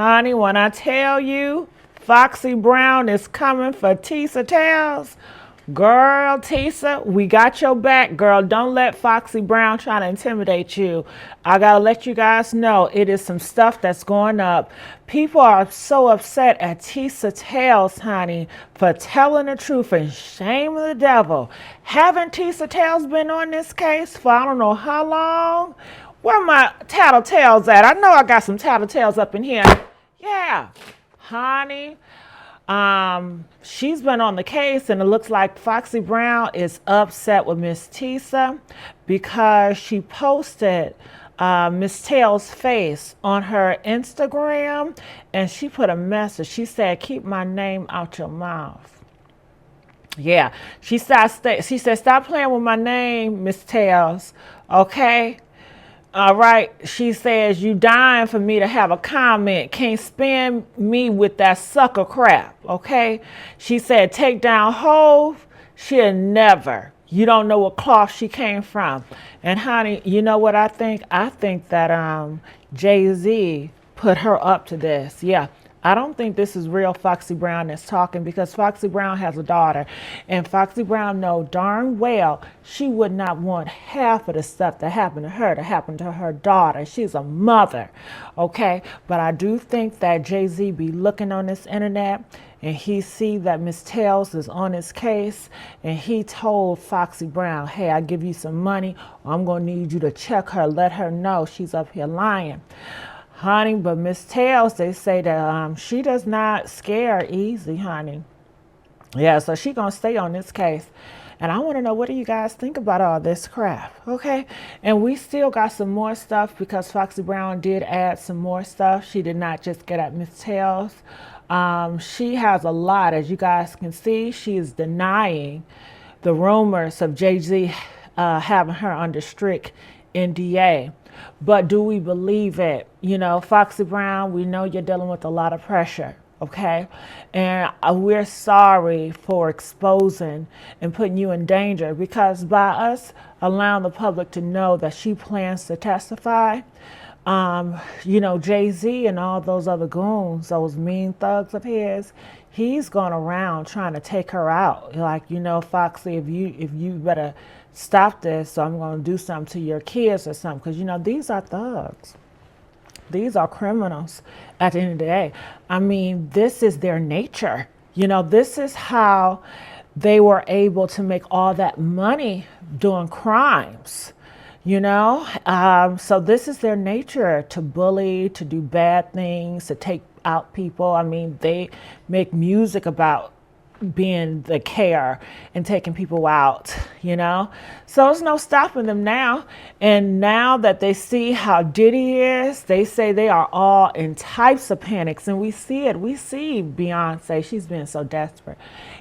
Honey, when I tell you Foxy Brown is coming for Tisa Tales, girl, Tisa, we got your back, girl. Don't let Foxy Brown try to intimidate you. I gotta let you guys know it is some stuff that's going up. People are so upset at Tisa Tales, honey, for telling the truth and shame of the devil. Haven't Tisa Tales been on this case for I don't know how long? Where my tattletales at? I know I got some tattletales up in here. Yeah, honey. She's been on the case, and it looks like Foxy Brown is upset with Miss Tisa because she posted Miss Tail's face on her Instagram, and she put a message. She said, "Keep my name out your mouth." Yeah, she said, "Stop playing with my name, Miss Tails." Okay. All right, she says, "You dying for me to have a comment. Can't spin me with that sucker crap, okay?" She said, "Take down Hove. She'll never. You don't know what cloth she came from." And honey, you know what I think? I think that Jay-Z put her up to this. Yeah. I don't think this is real Foxy Brown that's talking, because Foxy Brown has a daughter, and Foxy Brown know darn well she would not want half of the stuff that happened to her to happen to her daughter. She's a mother, okay? But I do think that Jay-Z be looking on this internet, and he see that Miss Tails is on his case, and he told Foxy Brown, "Hey, I give you some money, or I'm gonna need you to check her, let her know she's up here lying." Honey, but Miss Tails, they say that she does not scare easy, honey. Yeah, so she gonna stay on this case. And I want to know, what do you guys think about all this crap? Okay, and we still got some more stuff, because Foxy Brown did add some more stuff. She did not just get at Miss Tails. She has a lot, as you guys can see. She is denying the rumors of Jay-Z having her under strict NDA. But do we believe it? You know, Foxy Brown, we know you're dealing with a lot of pressure, okay? And we're sorry for exposing and putting you in danger, because by us allowing the public to know that she plans to testify, you know, Jay-Z and all those other goons, those mean thugs of his, he's going around trying to take her out. Like, you know, Foxy, if you better stop this, so I'm going to do something to your kids or something. Because, you know, these are thugs. These are criminals at the end of the day. I mean, this is their nature. You know, this is how they were able to make all that money doing crimes. You know, so this is their nature, to bully, to do bad things, to take out people. I mean, they make music about being the care and taking people out, you know. So there's no stopping them now. And now that they see how Diddy is, they say they are all in types of panics. And we see it. We see Beyonce. She's been so desperate,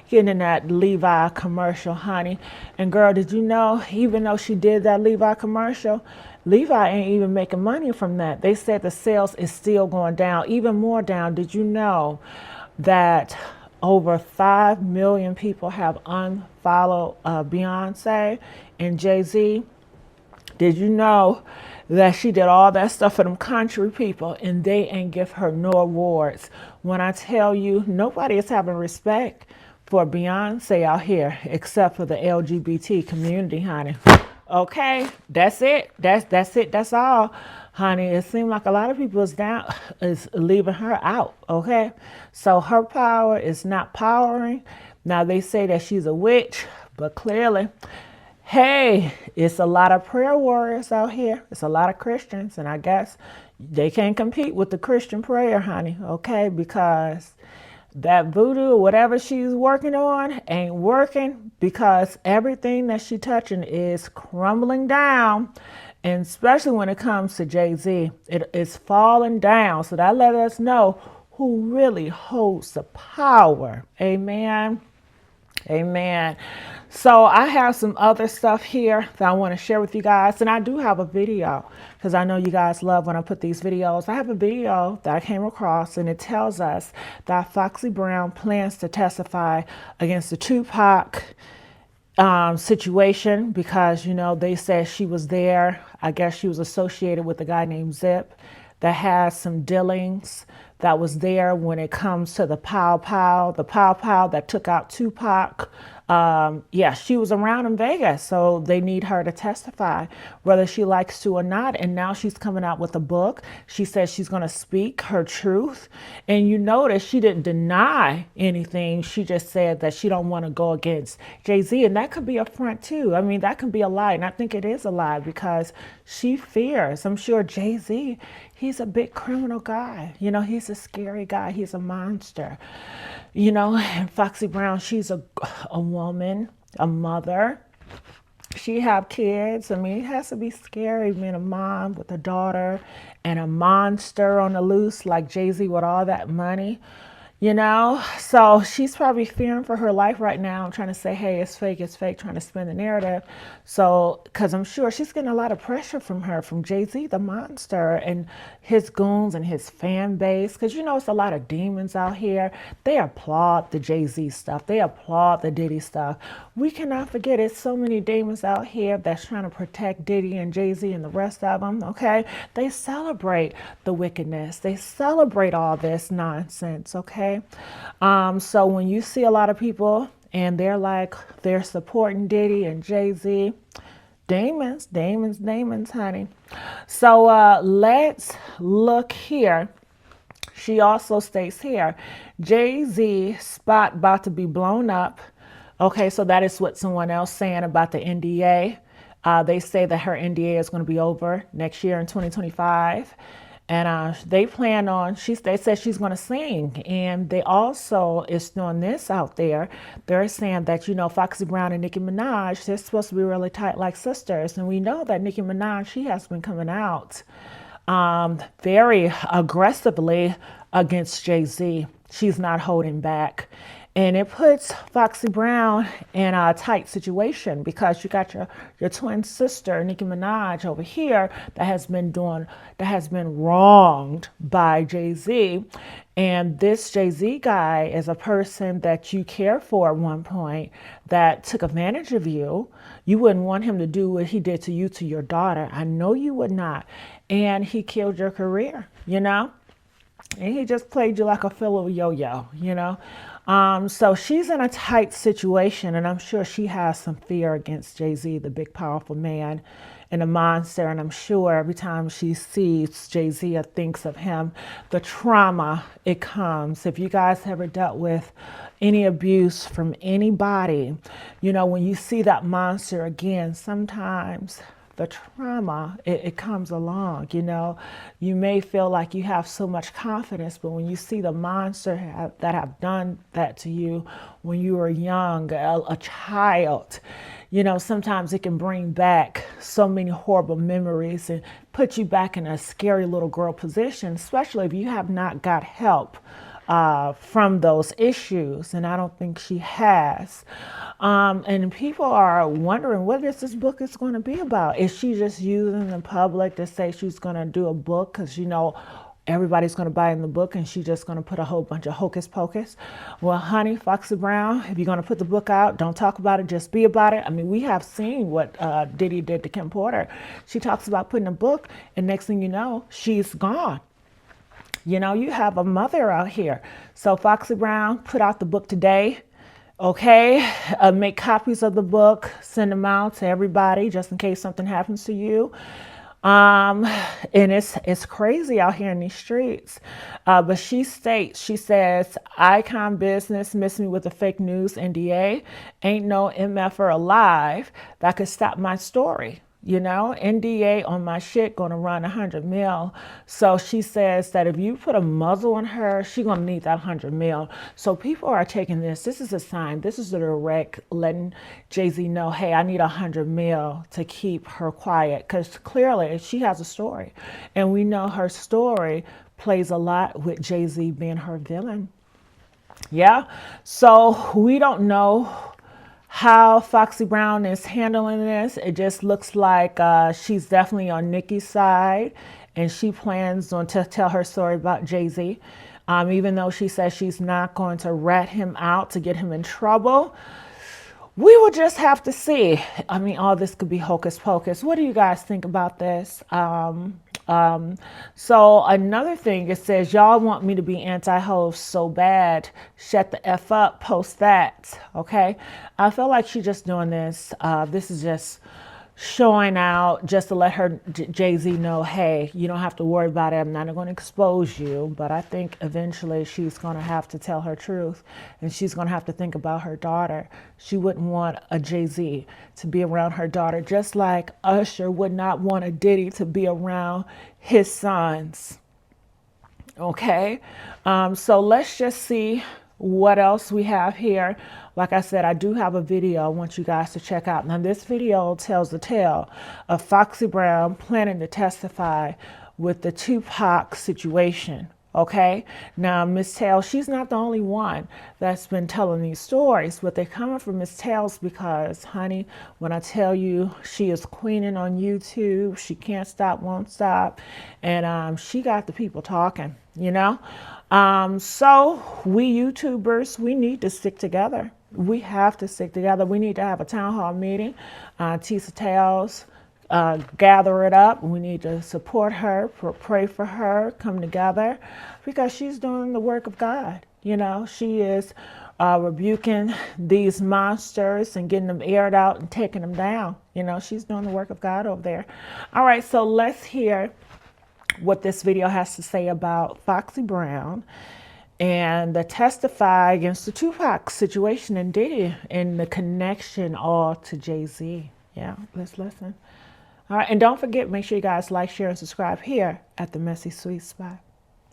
getting in that Levi commercial, honey. And girl, did you know, even though she did that Levi commercial, Levi ain't even making money from that. They said the sales is still going down, even more down. Did you know that over 5 million people have unfollowed Beyonce and Jay-Z? Did you know that she did all that stuff for them country people, and they ain't give her no awards? When I tell you, nobody is having respect for Beyonce out here except for the LGBT community, honey. Okay, that's it. That's it. That's all, honey. It seems like a lot of people is leaving her out. Okay, so her power is not powering. Now they say that she's a witch, but clearly, hey, it's a lot of prayer warriors out here. It's a lot of Christians, and I guess they can't compete with the Christian prayer, honey. Okay, because that voodoo or whatever she's working on ain't working, because everything that she touching is crumbling down. And especially when it comes to Jay-Z, it is falling down. So that let us know who really holds the power. Amen. Amen. So I have some other stuff here that I want to share with you guys. And I do have a video, because I know you guys love when I put these videos. I have a video that I came across, and it tells us that Foxy Brown plans to testify against the Tupac situation, because, you know, they said she was there. I guess she was associated with a guy named Zip that has some dealings that was there when it comes to the the pow pow that took out Tupac. Yeah, she was around in Vegas, so they need her to testify, whether she likes to or not. And now she's coming out with a book. She says she's going to speak her truth. And you notice she didn't deny anything. She just said that she don't want to go against Jay-Z. And that could be a front too. I mean, that could be a lie. And I think it is a lie because she fears, I'm sure Jay-Z, he's a big criminal guy. You know, he's a scary guy. He's a monster. You know, and Foxy Brown, she's a woman, a mother. She have kids. I mean, it has to be scary being a mom with a daughter and a monster on the loose like Jay-Z with all that money. You know, so she's probably fearing for her life right now, trying to say, hey, it's fake, trying to spin the narrative. So, because I'm sure she's getting a lot of pressure from her, from Jay-Z, the monster, and his goons and his fan base. Because, you know, it's a lot of demons out here. They applaud the Jay-Z stuff. They applaud the Diddy stuff. We cannot forget it's so many demons out here that's trying to protect Diddy and Jay-Z and the rest of them, okay? They celebrate the wickedness. They celebrate all this nonsense, okay? So when you see a lot of people and they're supporting Diddy and Jay-Z, demons, honey. So let's look here. She also states here, Jay-Z spot about to be blown up. Okay, so that is what someone else saying about the NDA. They say that her NDA is going to be over next year in 2025. And they plan on, they said she's going to sing. And they also is throwing this out there. They're saying that, you know, Foxy Brown and Nicki Minaj, they're supposed to be really tight like sisters. And we know that Nicki Minaj, she has been coming out very aggressively against Jay-Z. She's not holding back. And it puts Foxy Brown in a tight situation because you got your twin sister, Nicki Minaj, over here that has been wronged by Jay-Z. And this Jay-Z guy is a person that you cared for at one point that took advantage of you. You wouldn't want him to do what he did to you, to your daughter. I know you would not. And he killed your career, you know? And he just played you like a fiddle yo-yo, you know? So she's in a tight situation, and I'm sure she has some fear against Jay-Z, the big, powerful man and a monster. And I'm sure every time she sees Jay-Z or thinks of him, the trauma, it comes. If you guys ever dealt with any abuse from anybody, you know, when you see that monster again, sometimes the trauma, it comes along, you know. You may feel like you have so much confidence, but when you see the monster that have done that to you when you were young, a child, you know, sometimes it can bring back so many horrible memories and put you back in a scary little girl position, especially if you have not got help from those issues, and I don't think she has. And people are wondering what this book is going to be about. Is she just using the public to say she's going to do a book because, you know, everybody's going to buy in the book and she's just going to put a whole bunch of hocus pocus? Well, honey, Foxy Brown, if you're going to put the book out, don't talk about it, just be about it. I mean, we have seen what Diddy did to Kim Porter. She talks about putting a book, and next thing you know, she's gone. You know, you have a mother out here. So Foxy Brown, put out the book today. Okay, make copies of the book, send them out to everybody just in case something happens to you. And it's crazy out here in these streets. But she says, Icon Business missed me with the fake news NDA. Ain't no MFer alive that could stop my story. You know, NDA on my shit gonna run 100 mil. So she says that if you put a muzzle on her, she gonna need that 100 mil. So people are taking this. This is a sign. This is a direct letting Jay-Z know, hey, I need 100 mil to keep her quiet, because clearly she has a story, and we know her story plays a lot with Jay-Z being her villain. Yeah. So we don't know how Foxy Brown is handling this. It just looks like she's definitely on Nicki's side, and she plans on to tell her story about Jay-Z. Even though she says she's not going to rat him out to get him in trouble. We will just have to see. I mean, all this could be hocus pocus. What do you guys think about this? So another thing, it says, y'all want me to be anti-host so bad. Shut the F up, post that. Okay. I feel like she's just doing this. This is just showing out just to let her Jay-Z know, hey, you don't have to worry about it. I'm not going to expose you. But I think eventually she's going to have to tell her truth, and she's going to have to think about her daughter. She wouldn't want a Jay-Z to be around her daughter, just like Usher would not want a Diddy to be around his sons. Okay, so let's just see what else we have here. Like I said, I do have a video I want you guys to check out. Now, this video tells the tale of Foxy Brown planning to testify with the Tupac situation. Okay, now Miss Tails, she's not the only one that's been telling these stories, but they're coming from Miss Tails because, honey, when I tell you she is queening on YouTube, she can't stop, won't stop, and she got the people talking, you know. So we YouTubers, we need to stick together. We have to stick together. We need to have a town hall meeting. Tisa Tails, gather it up. We need to support her, pray for her, come together, because she's doing the work of God. You know, she is rebuking these monsters and getting them aired out and taking them down. You know, she's doing the work of God over there. All right, so let's hear what this video has to say about Foxy Brown and the testify against the Tupac situation and Diddy and the connection all to Jay-Z. Yeah, let's listen. All right, and don't forget, make sure you guys like, share, and subscribe here at the Messy Sweet Spot.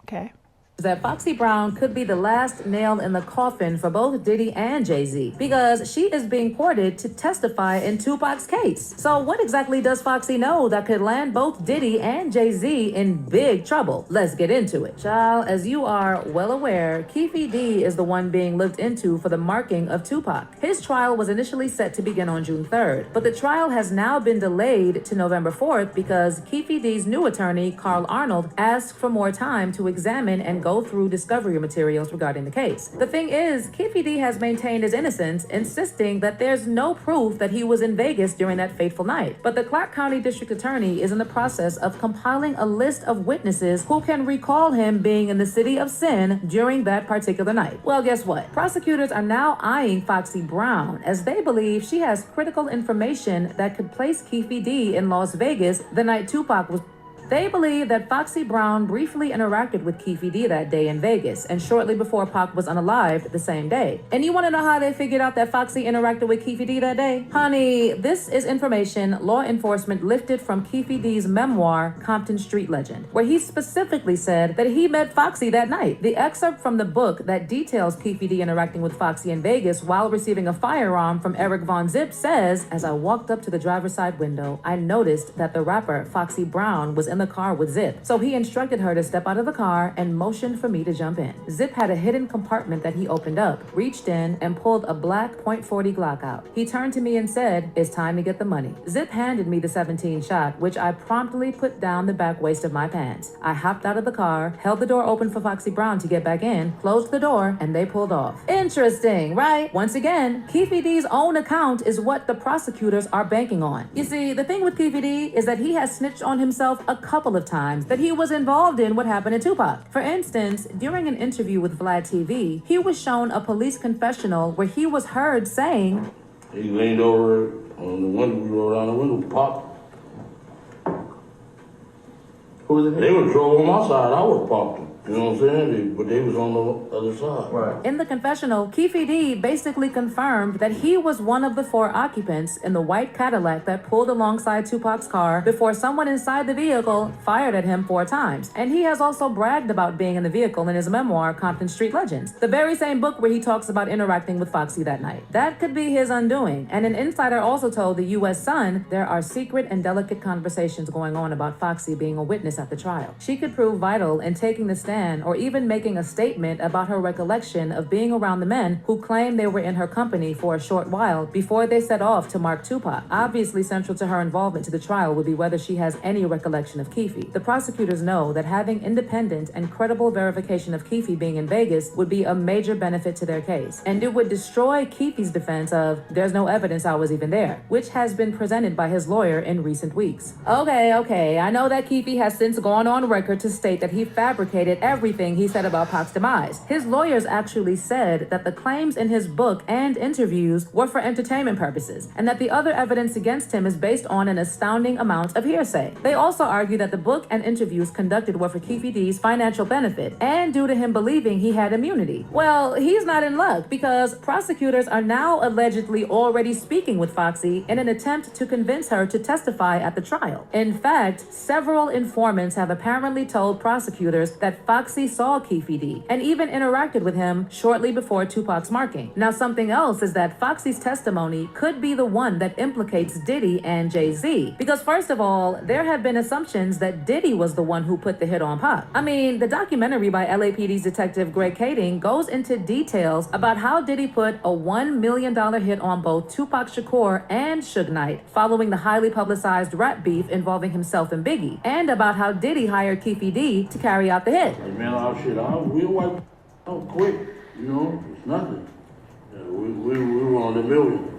Okay. That Foxy Brown could be the last nail in the coffin for both Diddy and Jay-Z, because she is being courted to testify in Tupac's case. So what exactly does Foxy know that could land both Diddy and Jay-Z in big trouble? Let's get into it. Child, as you are well aware, Keffe D is the one being looked into for the marking of Tupac. His trial was initially set to begin on June 3rd, but the trial has now been delayed to November 4th because Keffe D's new attorney, Carl Arnold, asked for more time to examine and go through discovery materials regarding the case. The thing is, Keffe D has maintained his innocence, insisting that there's no proof that he was in Vegas during that fateful night. But the Clark County District Attorney is in the process of compiling a list of witnesses who can recall him being in the city of sin during that particular night. Well, guess what? Prosecutors are now eyeing Foxy Brown as they believe she has critical information that could place Keffe D in Las Vegas the night Tupac was. They believe that Foxy Brown briefly interacted with Keffe D that day in Vegas and shortly before Pac was unalived the same day. And you want to know how they figured out that Foxy interacted with Keffe D that day? Honey, this is information law enforcement lifted from Keffe D's memoir, Compton Street Legend, where he specifically said that he met Foxy that night. The excerpt from the book that details Keffe D interacting with Foxy in Vegas while receiving a firearm from Eric Von Zip says, "As I walked up to the driver's side window, I noticed that the rapper Foxy Brown was in the car with Zip. So he instructed her to step out of the car and motioned for me to jump in. Zip had a hidden compartment that he opened up, reached in, and pulled a black .40 Glock out. He turned to me and said, 'It's time to get the money.' Zip handed me the 17 shot, which I promptly put down the back waist of my pants. I hopped out of the car, held the door open for Foxy Brown to get back in, closed the door, and they pulled off." Interesting, right? Once again, Keffe D's own account is what the prosecutors are banking on. You see, the thing with Keffe D is that he has snitched on himself a couple of times that he was involved in what happened to Tupac. For instance, during an interview with Vlad TV, he was shown a police confessional where he was heard saying, "He leaned over on the window, we rolled down the window, popped." Who was it? They would drove on my side, I would pop them. You know what I'm saying? But they was on the other side. Right. In the confessional, Keffe D basically confirmed that he was one of the 4 occupants in the white Cadillac that pulled alongside Tupac's car before someone inside the vehicle fired at him 4 times. And he has also bragged about being in the vehicle in his memoir, Compton Street Legends, the very same book where he talks about interacting with Foxy that night. That could be his undoing. And an insider also told the U.S. Sun there are secret and delicate conversations going on about Foxy being a witness at the trial. She could prove vital in taking the stand or even making a statement about her recollection of being around the men who claim they were in her company for a short while before they set off to mark Tupac. Obviously central to her involvement to the trial would be whether she has any recollection of Keffe. The prosecutors know that having independent and credible verification of Keffe being in Vegas would be a major benefit to their case, and it would destroy Keffe's defense of "there's no evidence I was even there," which has been presented by his lawyer in recent weeks. Okay, I know that Keffe has since since gone on record to state that he fabricated everything he said about Pac's demise. His lawyers actually said that the claims in his book and interviews were for entertainment purposes, and that the other evidence against him is based on an astounding amount of hearsay. They also argue that the book and interviews conducted were for Keffe D's financial benefit and due to him believing he had immunity. Well, he's not in luck because prosecutors are now allegedly already speaking with Foxy in an attempt to convince her to testify at the trial. In fact, several informants have apparently told prosecutors that Foxy saw Keffe D and even interacted with him shortly before Tupac's marking. Now, something else is that Foxy's testimony could be the one that implicates Diddy and Jay-Z, because first of all, there have been assumptions that Diddy was the one who put the hit on Pac. I mean, the documentary by LAPD's detective Greg Kading goes into details about how Diddy put a $1 million hit on both Tupac Shakur and Suge Knight following the highly publicized rap beef involving himself and Biggie, and about how Diddy hired Keffe D to carry out the hit. Hey man, we'll wipe out quick, you know, it's nothing. Yeah, we were on the million.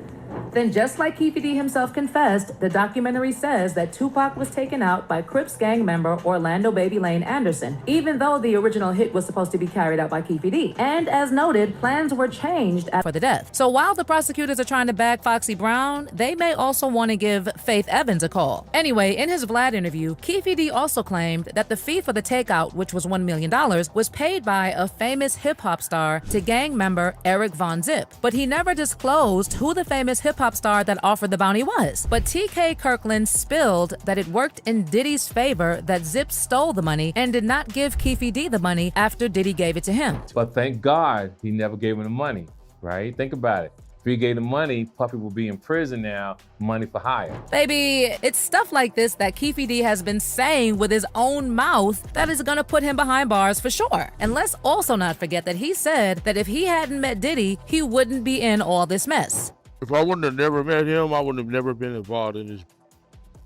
Then, just like Keffe D himself confessed, the documentary says that Tupac was taken out by Crips gang member Orlando Baby Lane Anderson, even though the original hit was supposed to be carried out by Keffe D. And as noted, plans were changed for the death. So while the prosecutors are trying to bag Foxy Brown, they may also want to give Faith Evans a call. Anyway, in his Vlad interview, Keffe D also claimed that the fee for the takeout, which was $1 million, was paid by a famous hip-hop star to gang member Eric Von Zip. But he never disclosed who the famous hip-hop star that offered the bounty was. But TK Kirkland spilled that it worked in Diddy's favor that Zip stole the money and did not give Keffe D the money after Diddy gave it to him. But thank God he never gave him the money, right? Think about it. If he gave the money, Puffy will be in prison now, money for hire. Baby, it's stuff like this that Keffe D has been saying with his own mouth that is gonna put him behind bars for sure. And let's also not forget that he said that if he hadn't met Diddy, he wouldn't be in all this mess. If I wouldn't have never met him, I wouldn't have never been involved in this,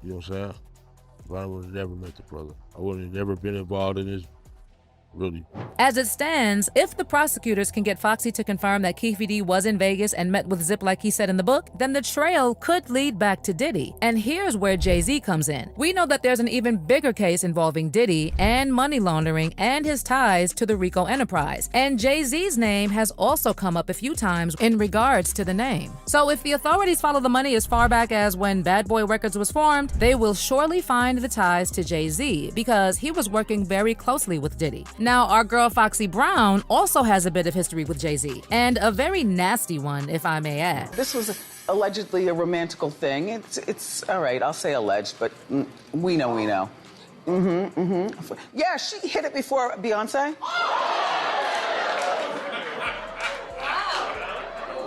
you know what I'm saying? If I would have never met the brother, I wouldn't have never been involved in this, really. As it stands, if the prosecutors can get Foxy to confirm that Keffe D was in Vegas and met with Zip like he said in the book, then the trail could lead back to Diddy. And here's where Jay-Z comes in. We know that there's an even bigger case involving Diddy and money laundering and his ties to the Rico enterprise. And Jay-Z's name has also come up a few times in regards to the name. So if the authorities follow the money as far back as when Bad Boy Records was formed, they will surely find the ties to Jay-Z because he was working very closely with Diddy. Now, our girl Foxy Brown also has a bit of history with Jay-Z, and a very nasty one, if I may add. This was allegedly a romantical thing. It's all right, I'll say alleged, but we know. Yeah, she hit it before Beyonce.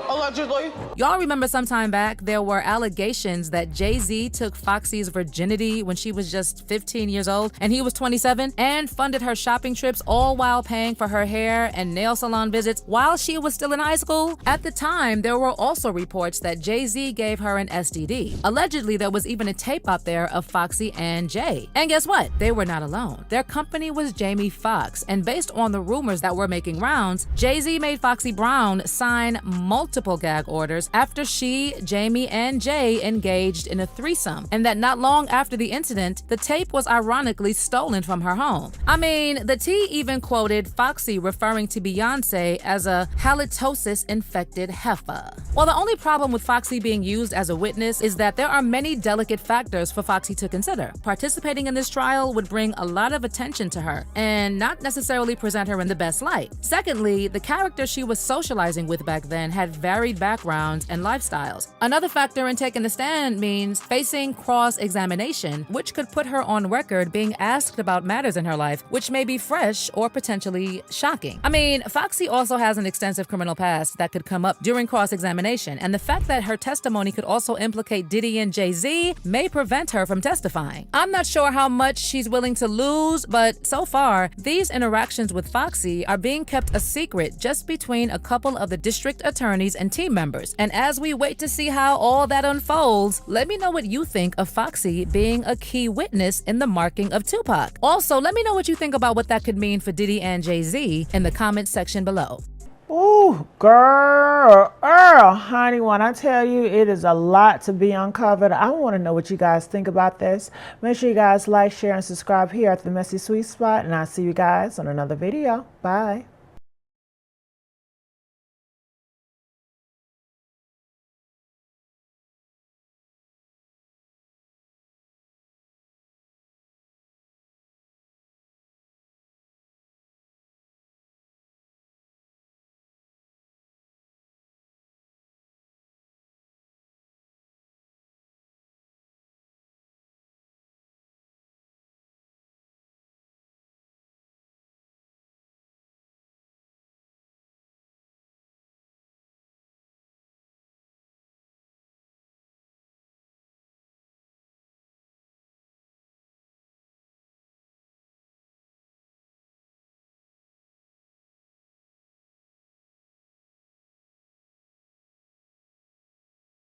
Allegedly. Y'all remember some time back, there were allegations that Jay-Z took Foxy's virginity when she was just 15 years old and he was 27, and funded her shopping trips all while paying for her hair and nail salon visits while she was still in high school. At the time, there were also reports that Jay-Z gave her an STD. Allegedly, there was even a tape out there of Foxy and Jay. And guess what? They were not alone. Their company was Jamie Foxx, and based on the rumors that were making rounds, Jay-Z made Foxy Brown sign multiple gag orders after she, Jamie, and Jay engaged in a threesome, and that not long after the incident, the tape was ironically stolen from her home. I mean, the T even quoted Foxy referring to Beyonce as a halitosis-infected heifer. Well, the only problem with Foxy being used as a witness is that there are many delicate factors for Foxy to consider. Participating in this trial would bring a lot of attention to her and not necessarily present her in the best light. Secondly, the character she was socializing with back then had varied backgrounds and lifestyles. Another factor in taking the stand means facing cross-examination, which could put her on record being asked about matters in her life, which may be fresh or potentially shocking. I mean, Foxy also has an extensive criminal past that could come up during cross-examination, and the fact that her testimony could also implicate Diddy and Jay-Z may prevent her from testifying. I'm not sure how much she's willing to lose, but so far, these interactions with Foxy are being kept a secret just between a couple of the district attorneys and team members. And as we wait to see how all that unfolds, let me know what you think of Foxy being a key witness in the marking of Tupac. Also, let me know what you think about what that could mean for Diddy and Jay-Z in the comments section below. Ooh. Woo, girl, honey, when I tell you it is a lot to be uncovered, I want to know what you guys think about this. Make sure you guys like, share, and subscribe here at the Messy Sweet Spot, and I'll see you guys on another video. Bye.